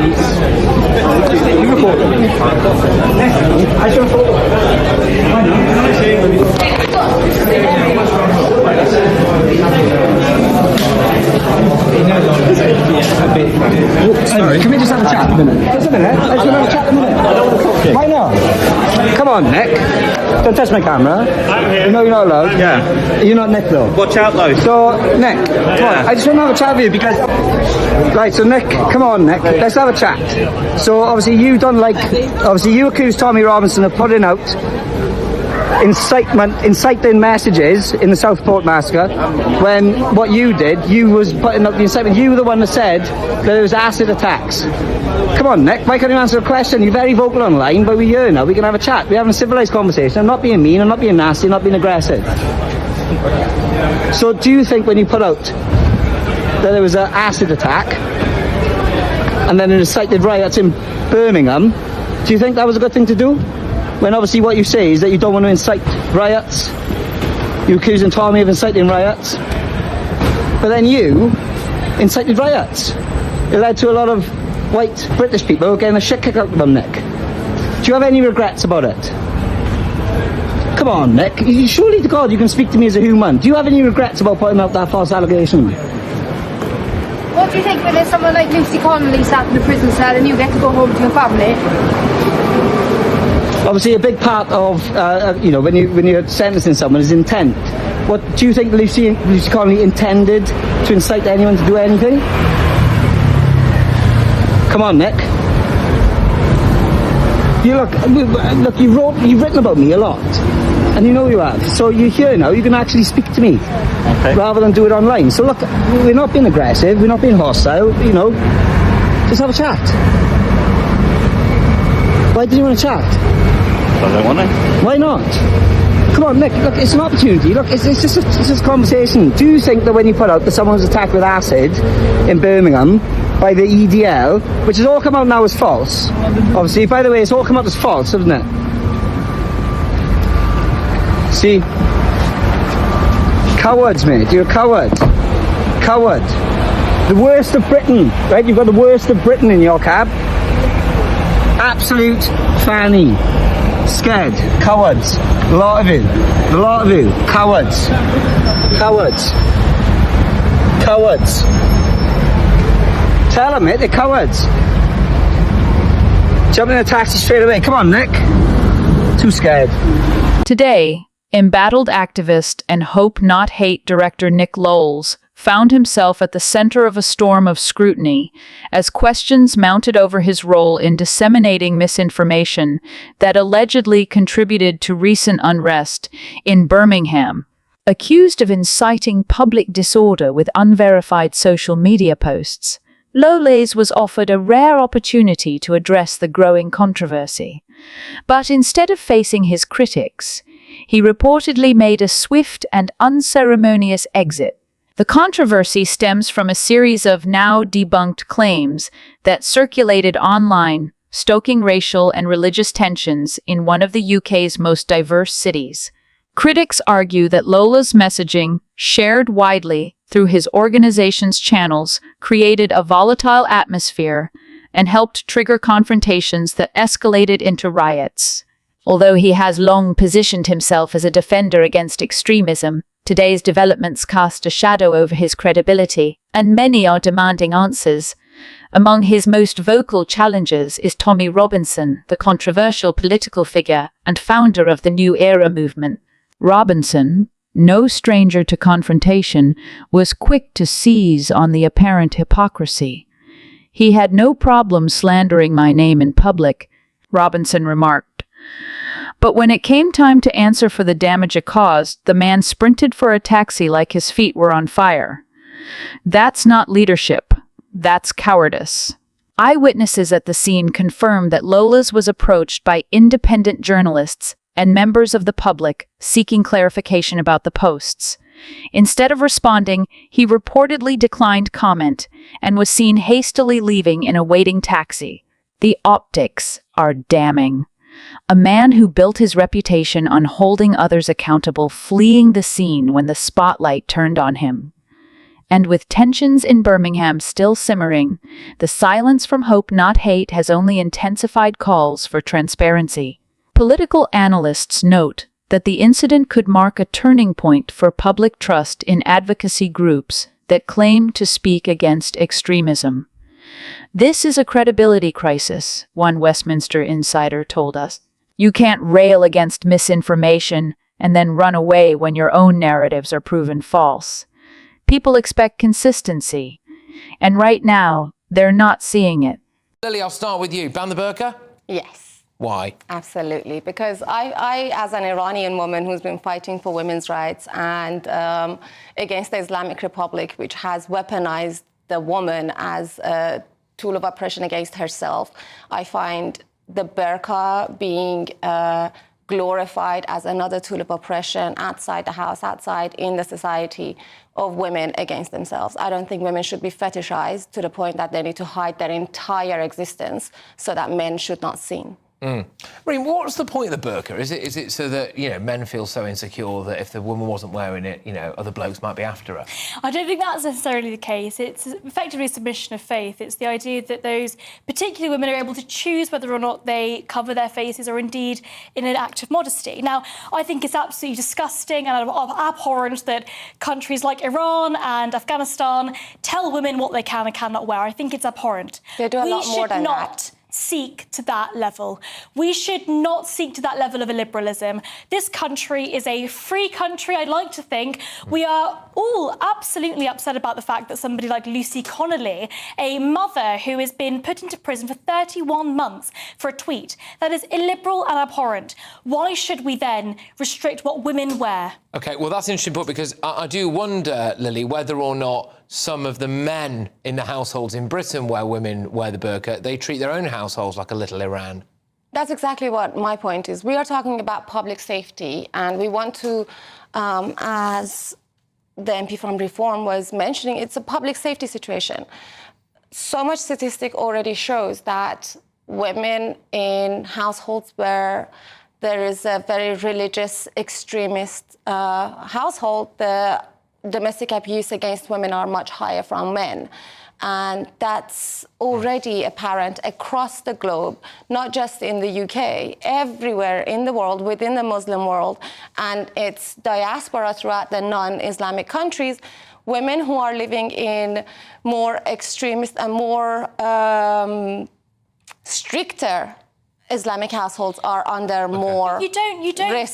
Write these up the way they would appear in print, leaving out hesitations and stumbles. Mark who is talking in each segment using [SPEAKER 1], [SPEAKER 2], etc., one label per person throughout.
[SPEAKER 1] You record them. I should have thought. Why not? Sorry, can we just have a chat a minute? Just a minute. I just want to have a chat a minute. I don't want to talk to you. Why not? Come on, Nick. Don't touch my camera.
[SPEAKER 2] I'm here.
[SPEAKER 1] You know you're not allowed.
[SPEAKER 2] Yeah.
[SPEAKER 1] You're not Nick though.
[SPEAKER 2] Watch out though.
[SPEAKER 1] So, Nick, come on. I just want to have a chat with you because... Right, so Nick, come on Nick, let's have a chat. So obviously you don't like... Obviously you accused Tommy Robinson of putting out inciting messages in the Southport massacre, when what you did, you was putting up the incitement. You were the one that said that there was acid attacks. Come on Nick, why can't you answer a question? You're very vocal online, but we're here now, we can have a chat. We're having a civilised conversation. I'm not being mean, I'm not being nasty, I'm not being aggressive. So do you think when you put out that there was an acid attack and then an incited riots in Birmingham, do you think that was a good thing to do? When obviously what you say is that you don't want to incite riots. You're accusing Tommy of inciting riots. But then you incited riots. It led to a lot of white British people getting the shit kicked out of them, Nick. Do you have any regrets about it? Come on, Nick. Surely to God you can speak to me as a human. Do you have any regrets about putting out that false allegation?
[SPEAKER 3] What do you think when there's someone like Lucy Connolly sat in the prison cell and you get to go home to your family?
[SPEAKER 1] Obviously, a big part of when you're sentencing someone is intent. What do you think Lucy Connolly intended to incite anyone to do anything? Come on, Nick. You've written about me a lot, and you know you have. So you're here now. You can actually speak to me, rather than do it online. So look, we're not being aggressive. We're not being hostile. You know, just have a chat. Why do you want to chat?
[SPEAKER 2] I don't want to.
[SPEAKER 1] Why not? Come on, Nick, look, it's an opportunity. Look, it's just a conversation. Do you think that when you put out that someone was attacked with acid in Birmingham by the EDL, which has all come out now as false, obviously, by the way, it's all come out as false, hasn't it? See? Cowards, mate. You're a coward. Coward. The worst of Britain, right? You've got the worst of Britain in your cab. Absolute fanny. Scared. Cowards. A lot of you. A lot of you. Cowards. Cowards. Cowards. Tell them, mate, they're cowards. Jump in a taxi straight away. Come on, Nick. Too scared.
[SPEAKER 4] Today, embattled activist and Hope Not Hate director Nick Lowles found himself at the center of a storm of scrutiny as questions mounted over his role in disseminating misinformation that allegedly contributed to recent unrest in Birmingham. Accused of inciting public disorder with unverified social media posts, Lowles was offered a rare opportunity to address the growing controversy. But instead of facing his critics, he reportedly made a swift and unceremonious exit. The controversy stems from a series of now debunked claims that circulated online, stoking racial and religious tensions in one of the UK's most diverse cities. Critics argue that Lowles' messaging, shared widely through his organization's channels, created a volatile atmosphere and helped trigger confrontations that escalated into riots. Although he has long positioned himself as a defender against extremism, today's developments cast a shadow over his credibility, and many are demanding answers. Among his most vocal challengers is Tommy Robinson, the controversial political figure and founder of the New Era movement. Robinson, no stranger to confrontation, was quick to seize on the apparent hypocrisy. "He had no problem slandering my name in public," Robinson remarked. But when it came time to answer for the damage it caused, the man sprinted for a taxi like his feet were on fire. That's not leadership. That's cowardice. Eyewitnesses at the scene confirmed that Lowles was approached by independent journalists and members of the public seeking clarification about the posts. Instead of responding, he reportedly declined comment and was seen hastily leaving in a waiting taxi. The optics are damning. A man who built his reputation on holding others accountable fleeing the scene when the spotlight turned on him. And with tensions in Birmingham still simmering, the silence from Hope Not Hate has only intensified calls for transparency. Political analysts note that the incident could mark a turning point for public trust in advocacy groups that claim to speak against extremism. This is a credibility crisis, one Westminster insider told us. You can't rail against misinformation and then run away when your own narratives are proven false. People expect consistency, and right now, they're not seeing it.
[SPEAKER 2] Lily, I'll start with you. Ban the burqa?
[SPEAKER 5] Yes.
[SPEAKER 2] Why?
[SPEAKER 5] Absolutely, because I, as an Iranian woman who's been fighting for women's rights and against the Islamic Republic, which has weaponized the woman as a tool of oppression against herself, I find the burqa being glorified as another tool of oppression outside the house, outside in the society of women against themselves. I don't think women should be fetishized to the point that they need to hide their entire existence so that men should not see.
[SPEAKER 2] Reem, what's the point of the burqa? Is it so that, men feel so insecure that if the woman wasn't wearing it, other blokes might be after her?
[SPEAKER 6] I don't think that's necessarily the case. It's effectively a submission of faith. It's the idea that those particular women are able to choose whether or not they cover their faces or indeed in an act of modesty. Now, I think it's absolutely disgusting and abhorrent that countries like Iran and Afghanistan tell women what they can and cannot wear. I think it's abhorrent.
[SPEAKER 5] They do a lot more than that.
[SPEAKER 6] Seek to that level. We should not seek to that level of illiberalism. This country is a free country, I'd like to think. We are all absolutely upset about the fact that somebody like Lucy Connolly, a mother who has been put into prison for 31 months for a tweet, that is illiberal and abhorrent. Why should we then restrict what women wear?
[SPEAKER 2] OK, well, that's an interesting point, because I do wonder, Lily, whether or not some of the men in the households in Britain where women wear the burqa, they treat their own households like a little Iran.
[SPEAKER 5] That's exactly what my point is. We are talking about public safety, and we want to, as the MP from Reform was mentioning, it's a public safety situation. So much statistic already shows that women in households where there is a very religious, extremist household, the domestic abuse against women are much higher from men. And that's already apparent across the globe, not just in the UK, everywhere in the world, within the Muslim world, and its diaspora throughout the non-Islamic countries. Women who are living in more extremist and more stricter Islamic households are under more
[SPEAKER 6] You don't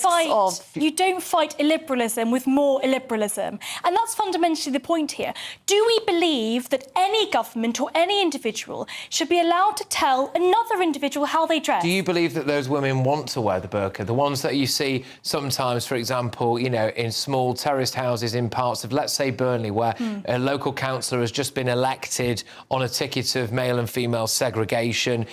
[SPEAKER 6] fight illiberalism with more illiberalism. And that's fundamentally the point here. Do we believe that any government or any individual should be allowed to tell another individual how they dress?
[SPEAKER 2] Do you believe that those women want to wear the burqa? The ones that you see sometimes, for example, in small terraced houses in parts of, let's say, Burnley, where a local councillor has just been elected on a ticket of male and female segregation.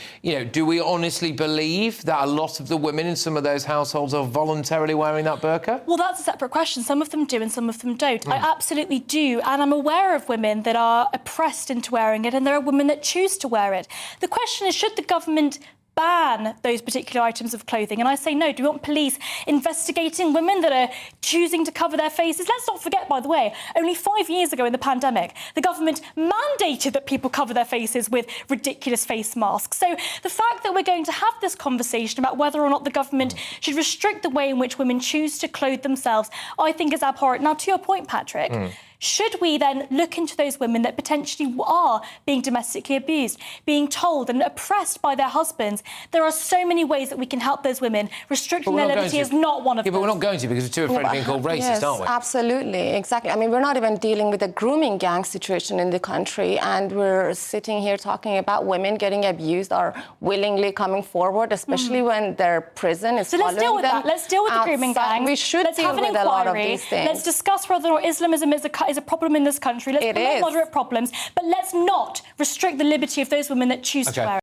[SPEAKER 2] Do we honestly believe that a lot of the women in some of those households are voluntarily wearing that burqa?
[SPEAKER 6] Well, that's a separate question. Some of them do and some of them don't. I absolutely do. And I'm aware of women that are oppressed into wearing it, and there are women that choose to wear it. The question is, should the government ban those particular items of clothing? And I say no. Do we want police investigating women that are choosing to cover their faces? Let's not forget, by the way, only 5 years ago in the pandemic, the government mandated that people cover their faces with ridiculous face masks. So the fact that we're going to have this conversation about whether or not the government should restrict the way in which women choose to clothe themselves, I think is abhorrent. Now, to your point, Patrick, should we then look into those women that potentially are being domestically abused, being told and oppressed by their husbands? There are so many ways that we can help those women. Restricting their liberty is not one of them.
[SPEAKER 2] Yeah, but we're not going to, because we're too afraid of being called racist, aren't we?
[SPEAKER 5] Absolutely, exactly. I mean, we're not even dealing with a grooming gang situation in the country, and we're sitting here talking about women getting abused or willingly coming forward, especially when their prison is following them.
[SPEAKER 6] So let's deal with that. Let's deal with the grooming gang.
[SPEAKER 5] We should deal with a lot of these things.
[SPEAKER 6] Let's discuss whether or not Islamism is a problem in this country. Let's promote moderate problems, but let's not restrict the liberty of those women that choose to wear it.